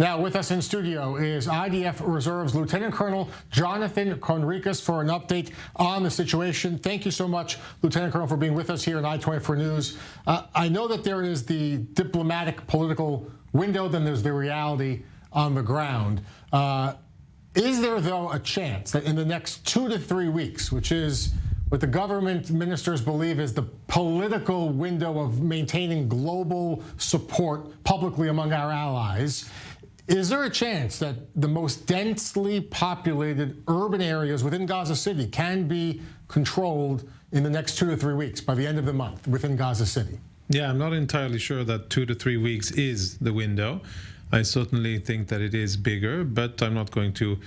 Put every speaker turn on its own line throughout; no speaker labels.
Now with us in studio is IDF Reserve's Lieutenant Colonel Jonathan Conricus for an update on the situation. Thank you so much, Lieutenant Colonel, for being with us here on I-24 News. I know that there is the diplomatic political window, then there's the reality on the ground. Is there, though, a chance that in the next 2 to 3 weeks, which is what the government ministers believe is the political window of maintaining global support publicly among our allies, is there a chance that the most densely populated urban areas within Gaza City can be controlled in the next 2 to 3 weeks, by the end of the month, within Gaza City?
Yeah, I'm not entirely sure that 2 to 3 weeks is the window. I certainly think that it is bigger, but I'm not going to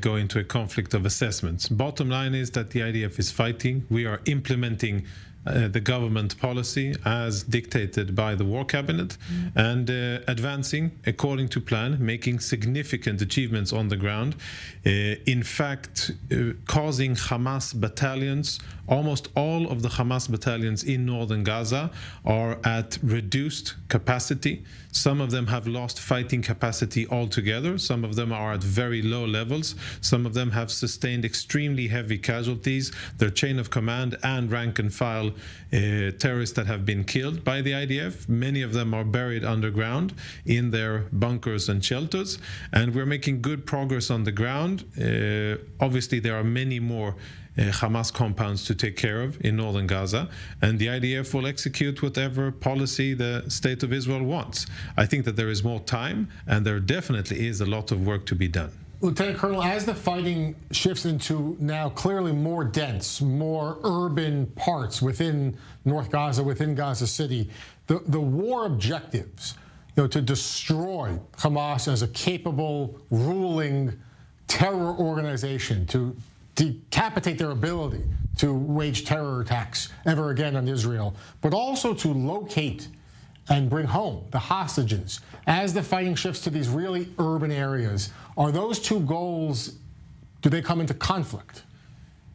go into a conflict of assessments. Bottom line is that the IDF is fighting. We are implementing the government policy as dictated by the war cabinet and advancing according to plan, making significant achievements on the ground. In fact, causing Hamas battalions, almost all of the Hamas battalions in northern Gaza are at reduced capacity. Some of them have lost fighting capacity altogether. Some of them are at very low levels. Some of them have sustained extremely heavy casualties. Their chain of command and rank and file terrorists that have been killed by the IDF. Many of them are buried underground in their bunkers and shelters. And we're making good progress on the ground. Obviously, there are many more Hamas compounds to take care of in northern Gaza, and the IDF will execute whatever policy the State of Israel wants. I think that there is more time, and there definitely is a lot of work to be done.
Lieutenant Colonel, as the fighting shifts into now clearly more dense, more urban parts within North Gaza, within Gaza City, the war objectives, to destroy Hamas as a capable, ruling terror organization, to decapitate their ability to wage terror attacks ever again on Israel, but also to locate and bring home the hostages. As the fighting shifts to these really urban areas, are those two goals, do they come into conflict?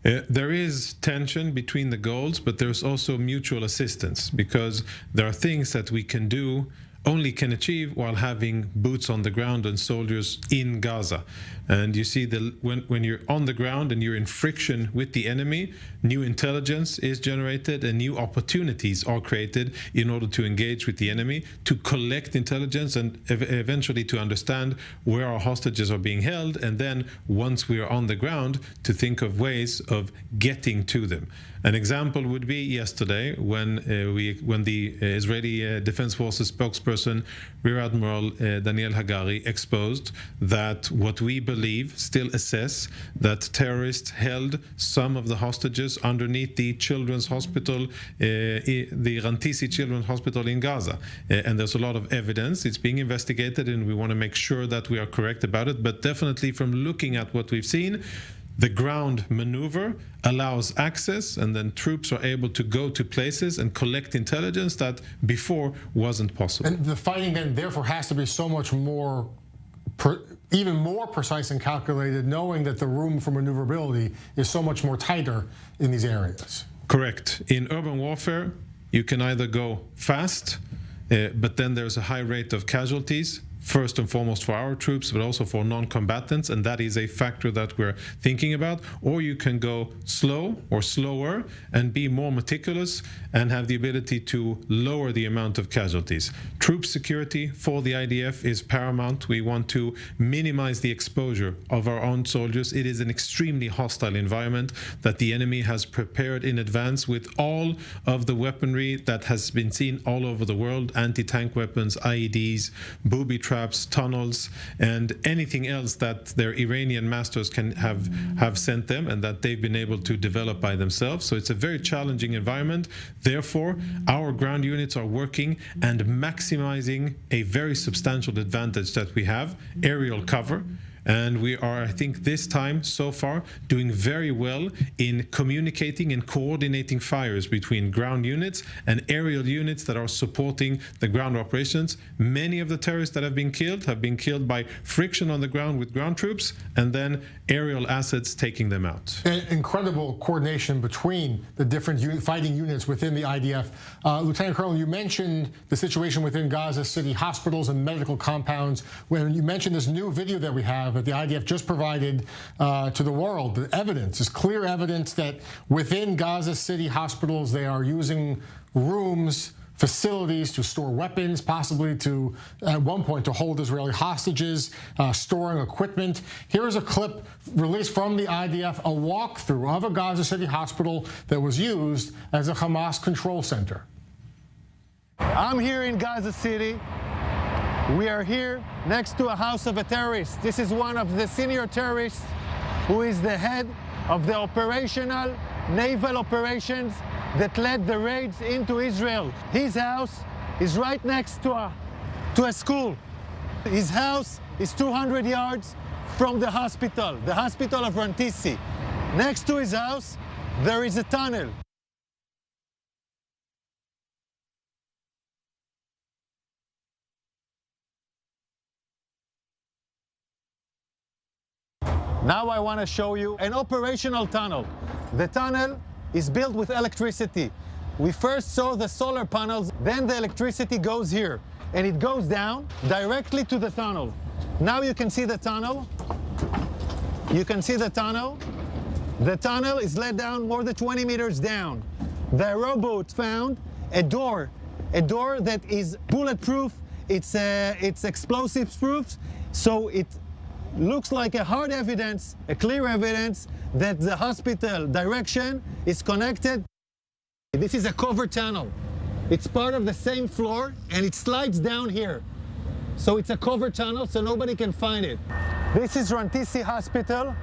There is tension between the goals, but there's also mutual assistance, because there are things that we can do, only can achieve while having boots on the ground and soldiers in Gaza. And you see, when you're on the ground and you're in friction with the enemy, new intelligence is generated and new opportunities are created in order to engage with the enemy, to collect intelligence and eventually to understand where our hostages are being held, and then once we are on the ground, to think of ways of getting to them. An example would be yesterday when the Israeli Defense Forces spokesperson Rear Admiral Daniel Hagari exposed that what we believe, still assess, that terrorists held some of the hostages underneath the children's hospital, the Rantisi Children's Hospital in Gaza. And there's a lot of evidence. It's being investigated, and we want to make sure that we are correct about it. But definitely, from looking at what we've seen, the ground maneuver allows access, and then troops are able to go to places and collect intelligence that before wasn't possible.
And the fighting then therefore has to be so much more, even more precise and calculated, knowing that the room for maneuverability is so much more tighter in these areas.
Correct. In urban warfare, you can either go fast, but then there's a high rate of casualties, first and foremost for our troops, but also for non-combatants, and that is a factor that we're thinking about. Or you can go slow or slower and be more meticulous and have the ability to lower the amount of casualties. Troop security for the IDF is paramount. We want to minimize the exposure of our own soldiers. It is an extremely hostile environment that the enemy has prepared in advance with all of the weaponry that has been seen all over the world: anti-tank weapons, IEDs, booby traps, tunnels, and anything else that their Iranian masters can have sent them and that they've been able to develop by themselves. So it's a very challenging environment. Therefore, our ground units are working and maximizing a very substantial advantage that we have: aerial cover. And we are, I think, this time so far doing very well in communicating and coordinating fires between ground units and aerial units that are supporting the ground operations. Many of the terrorists that have been killed by friction on the ground with ground troops and then aerial assets taking them out.
Incredible coordination between the different fighting units within the IDF. Lieutenant Colonel, you mentioned the situation within Gaza City hospitals and medical compounds. When you mentioned this new video that we have that the IDF just provided to the world, the evidence is clear evidence that within Gaza City hospitals they are using rooms, facilities to store weapons, possibly to, at one point, to hold Israeli hostages, storing equipment. Here is a clip released from the IDF, a walkthrough of a Gaza City hospital that was used as a Hamas control center.
I'm here in Gaza City. We are here next to a house of a terrorist. This is one of the senior terrorists who is the head of the operational naval operations that led the raids into Israel. His house is right next to a school. His house is 200 yards from the hospital of Rantisi. Next to his house, there is a tunnel. Now I want to show you an operational tunnel. The tunnel is built with electricity. We first saw the solar panels, then the electricity goes here, and it goes down directly to the tunnel. Now you can see the tunnel. You can see the tunnel. The tunnel is let down more than 20 meters down. The rowboat found a door that is bulletproof. It's explosives proof, so it looks like a hard evidence, a clear evidence that the hospital direction is connected. This is a covered tunnel. It's part of the same floor and it slides down here. So it's a covered tunnel so nobody can find it. This is Rantisi Hospital.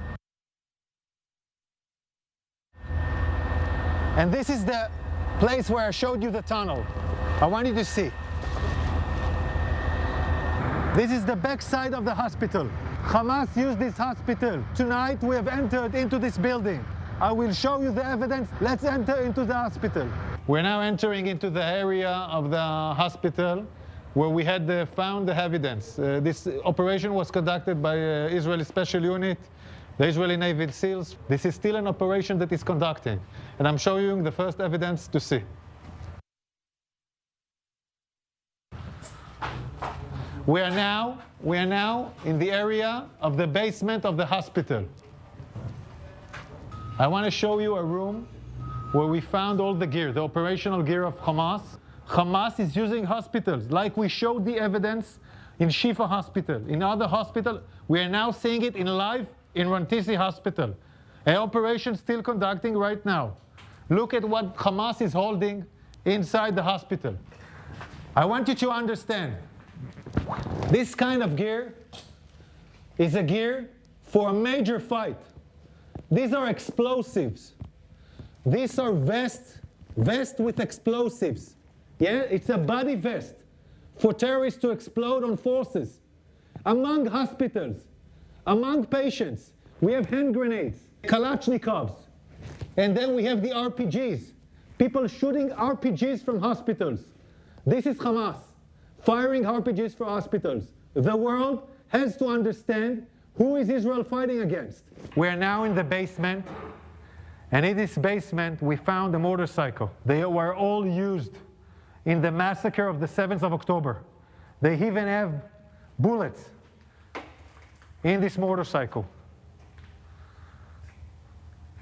And this is the place where I showed you the tunnel. I want you to see. This is the back side of the hospital. Hamas used this hospital. Tonight we have entered into this building. I will show you the evidence. Let's enter into the hospital. We're now entering into the area of the hospital where we had found the evidence. This operation was conducted by Israeli Special Unit, the Israeli Naval SEALs. This is still an operation that is conducting, and I'm showing you the first evidence to see. We are now in the area of the basement of the hospital. I want to show you a room where we found all the gear, the operational gear of Hamas. Hamas is using hospitals, like we showed the evidence in Shifa Hospital. In other hospitals, we are now seeing it in live in Rantisi Hospital. An operation still conducting right now. Look at what Hamas is holding inside the hospital. I want you to understand, this kind of gear is a gear for a major fight. These are explosives. These are vests with explosives. Yeah, it's a body vest for terrorists to explode on forces. Among hospitals, among patients, we have hand grenades, Kalashnikovs, and then we have the RPGs. People shooting RPGs from hospitals. This is Hamas firing RPGs for hospitals. The world has to understand who is Israel fighting against. We are now in the basement, and in this basement we found a motorcycle. They were all used in the massacre of the 7th of October. They even have bullets in this motorcycle.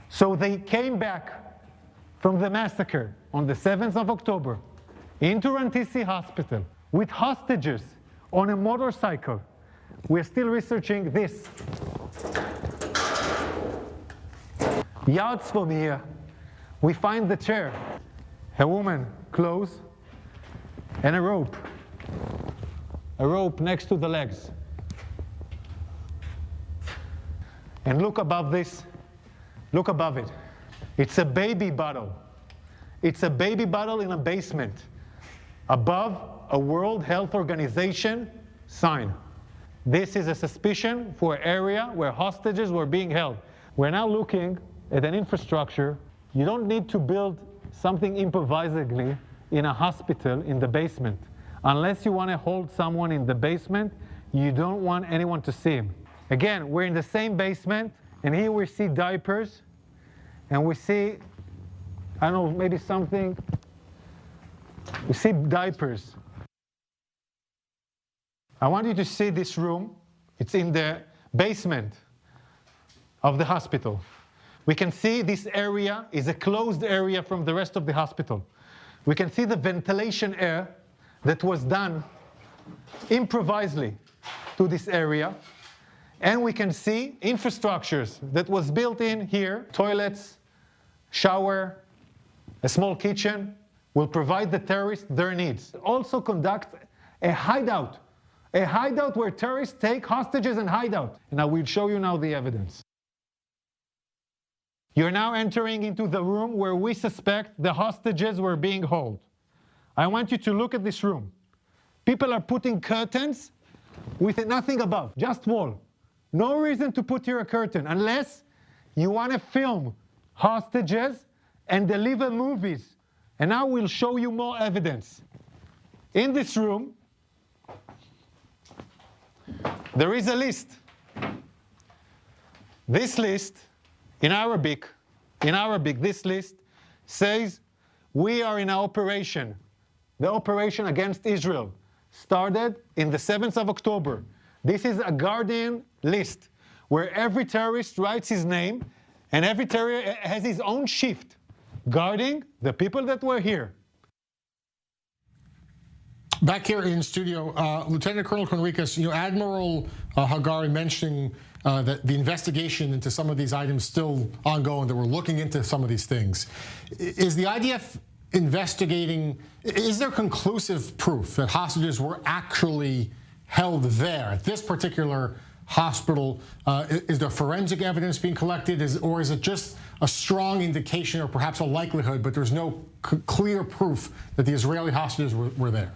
So they came back from the massacre on the 7th of October into Rantisi Hospital with hostages on a motorcycle. We're still researching this. Yards from here, we find the chair, a woman, clothes, and a rope. A rope next to the legs. And look above this, look above it. It's a baby bottle. It's a baby bottle in a basement. Above a World Health Organization sign. This is a suspicion for an area where hostages were being held. We're now looking at an infrastructure. You don't need to build something improvisedly in a hospital in the basement. Unless you want to hold someone in the basement, you don't want anyone to see him. Again, we're in the same basement, and here we see diapers, and we see, I don't know, maybe something. We see diapers. I want you to see this room. It's in the basement of the hospital. We can see this area is a closed area from the rest of the hospital. We can see the ventilation air that was done improvisedly to this area. And we can see infrastructures that was built in here, toilets, shower, a small kitchen, will provide the terrorists their needs. Also conduct a hideout where terrorists take hostages and hide out. And I will show you now the evidence. You're now entering into the room where we suspect the hostages were being held. I want you to look at this room. People are putting curtains with nothing above, just wall. No reason to put here a curtain unless you want to film hostages and deliver movies. And now we'll show you more evidence. In this room, there is a list. This list, in Arabic, this list says we are in an operation. The operation against Israel started in the 7th of October. This is a Guardian list where every terrorist writes his name and every terrorist has his own shift guarding the people that were here.
Back here in studio, Lieutenant Colonel Conricus, Admiral Hagari mentioning that the investigation into some of these items still ongoing, that we're looking into some of these things. Is the IDF investigating, is there conclusive proof that hostages were actually held there at this particular hospital? Is there forensic evidence being collected, or is it just a strong indication or perhaps a likelihood, but there's no clear proof that the Israeli hostages were there?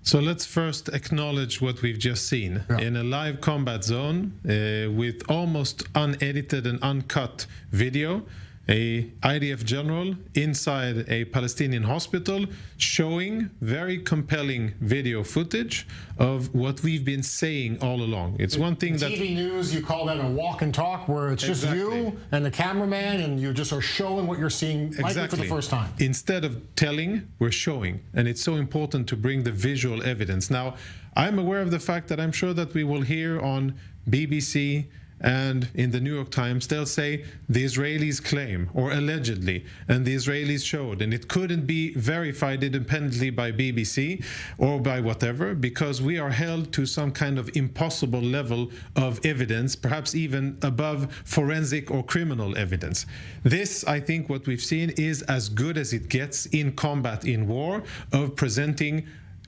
So let's first acknowledge what we've just seen. Yeah. In a live combat zone with almost unedited and uncut video, a IDF general inside a Palestinian hospital showing very compelling video footage of what we've been saying all along. It's one thing that
TV news, you call that a walk and talk, where it's just you and the cameraman and you just are showing what you're seeing likely for the first time.
Instead of telling, we're showing. And it's so important to bring the visual evidence. Now, I'm aware of the fact that I'm sure that we will hear on BBC and in the New York Times, they'll say the Israelis claim, or allegedly, and the Israelis showed, and it couldn't be verified independently by BBC or by whatever, because we are held to some kind of impossible level of evidence, perhaps even above forensic or criminal evidence. This, I think, what we've seen is as good as it gets in combat, in war, of presenting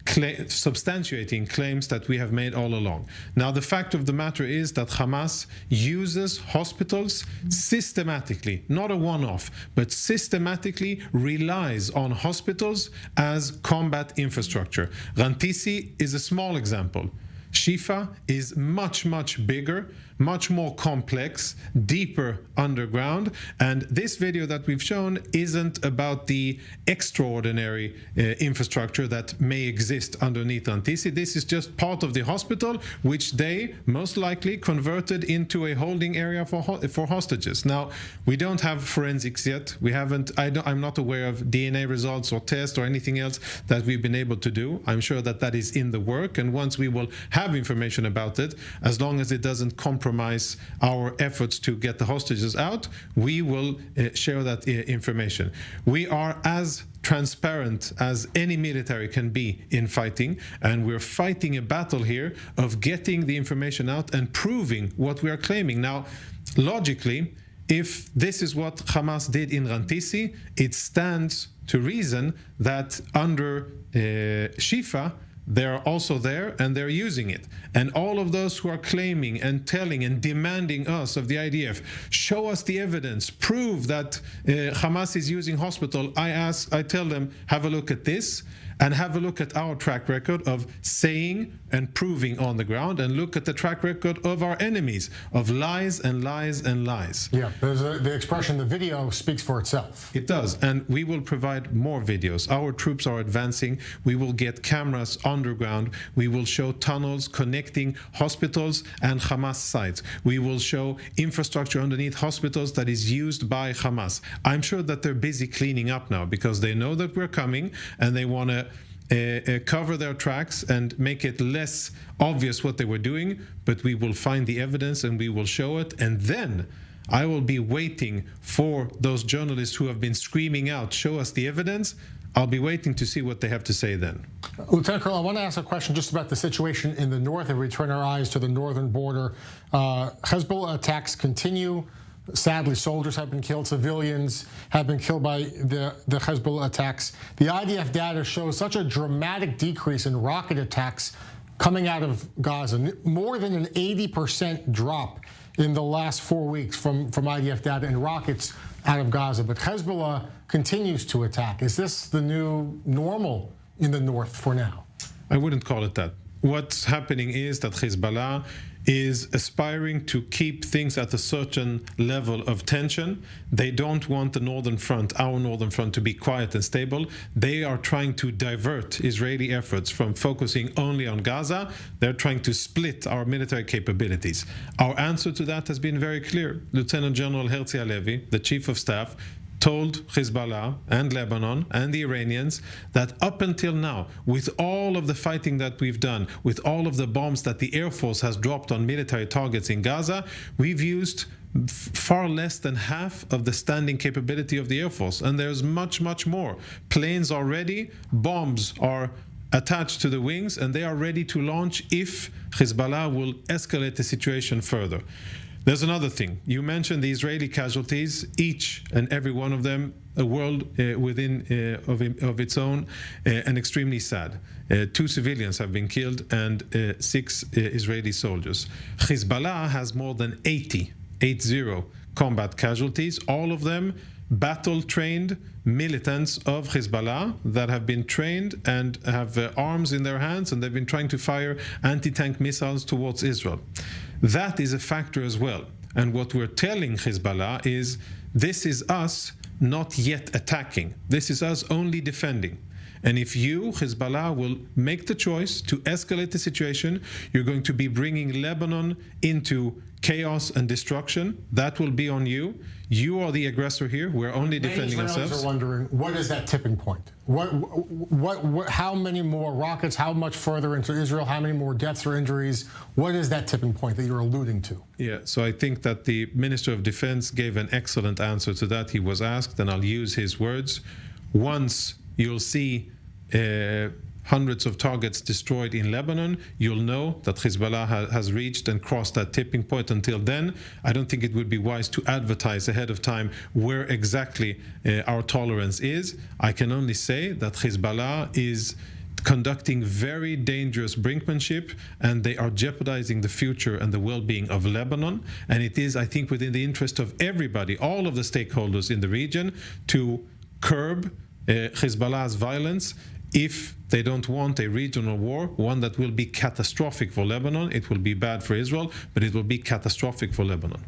substantiating claims that we have made all along. Now, the fact of the matter is that Hamas uses hospitals systematically, not a one-off, but systematically relies on hospitals as combat infrastructure. Rantisi is a small example. Shifa is much, much bigger, much more complex, deeper underground. And this video that we've shown isn't about the extraordinary infrastructure that may exist underneath Rantisi. This is just part of the hospital, which they most likely converted into a holding area for hostages. Now, we don't have forensics yet. We haven't, I'm not aware of DNA results or tests or anything else that we've been able to do. I'm sure that that is in the work. And once we will have information about it, as long as it doesn't compromise our efforts to get the hostages out, we will share that information. We are as transparent as any military can be in fighting, and we're fighting a battle here of getting the information out and proving what we are claiming. Now, logically, if this is what Hamas did in Rantisi, it stands to reason that under Shifa, they're also there and they're using it. And all of those who are claiming and telling and demanding us of the IDF, show us the evidence, prove that Hamas is using hospital, I tell them, have a look at this. and have a look at our track record of saying and proving on the ground, and look at the track record of our enemies of lies and lies and lies.
Yeah, there's the expression, the video speaks for itself.
It does, and we will provide more videos. Our troops are advancing. We will get cameras underground. We will show tunnels connecting hospitals and Hamas sites. We will show infrastructure underneath hospitals that is used by Hamas. I'm sure that they're busy cleaning up now because they know that we're coming and they want to cover their tracks and make it less obvious what they were doing, but we will find the evidence and we will show it, and then I will be waiting for those journalists who have been screaming out, show us the evidence. I'll be waiting to see what they have to say then.
Lieutenant Colonel, I want to ask a question just about the situation in the north, and we turn our eyes to the northern border. Hezbollah attacks continue. Sadly, soldiers have been killed, civilians have been killed by the Hezbollah attacks. The IDF data shows such a dramatic decrease in rocket attacks coming out of Gaza, more than an 80% drop in the last 4 weeks from IDF data in rockets out of Gaza. But Hezbollah continues to attack. Is this the new normal in the north for now?
I wouldn't call it that. What's happening is that Hezbollah is aspiring to keep things at a certain level of tension. They don't want the northern front, our northern front, to be quiet and stable. They are trying to divert Israeli efforts from focusing only on Gaza. They're trying to split our military capabilities. Our answer to that has been very clear. Lieutenant General Herzi Halevi, the Chief of Staff, told Hezbollah and Lebanon and the Iranians that up until now, with all of the fighting that we've done, with all of the bombs that the Air Force has dropped on military targets in Gaza, we've used far less than half of the standing capability of the Air Force. And there's much, much more. Planes are ready, bombs are attached to the wings, and they are ready to launch if Hezbollah will escalate the situation further. There's another thing. You mentioned the Israeli casualties, each and every one of them a world within of its own, and extremely sad. 2 civilians have been killed and 6 Israeli soldiers. Hezbollah has more than 80 combat casualties, all of them battle-trained militants of Hezbollah that have been trained and have arms in their hands, and they've been trying to fire anti-tank missiles towards Israel. That is a factor as well. And what we're telling Hezbollah is, this is us not yet attacking. This is us only defending. And if you, Hezbollah, will make the choice to escalate the situation, you're going to be bringing Lebanon into chaos and destruction. That will be on you. You are the aggressor here. We're only defending ourselves.
Israelis are wondering, what is that tipping point? How many more rockets, how much further into Israel, how many more deaths or injuries? What is that tipping point that you're alluding to?
Yeah, so I think that the Minister of Defense gave an excellent answer to that. He was asked, and I'll use his words, once you'll see hundreds of targets destroyed in Lebanon, you'll know that Hezbollah has reached and crossed that tipping point. Until then, I don't think it would be wise to advertise ahead of time where exactly our tolerance is. I can only say that Hezbollah is conducting very dangerous brinkmanship, and they are jeopardizing the future and the well-being of Lebanon. And it is, I think, within the interest of everybody, all of the stakeholders in the region, to curb Hezbollah's violence if they don't want a regional war, one that will be catastrophic for Lebanon. It will be bad for Israel, but it will be catastrophic for Lebanon.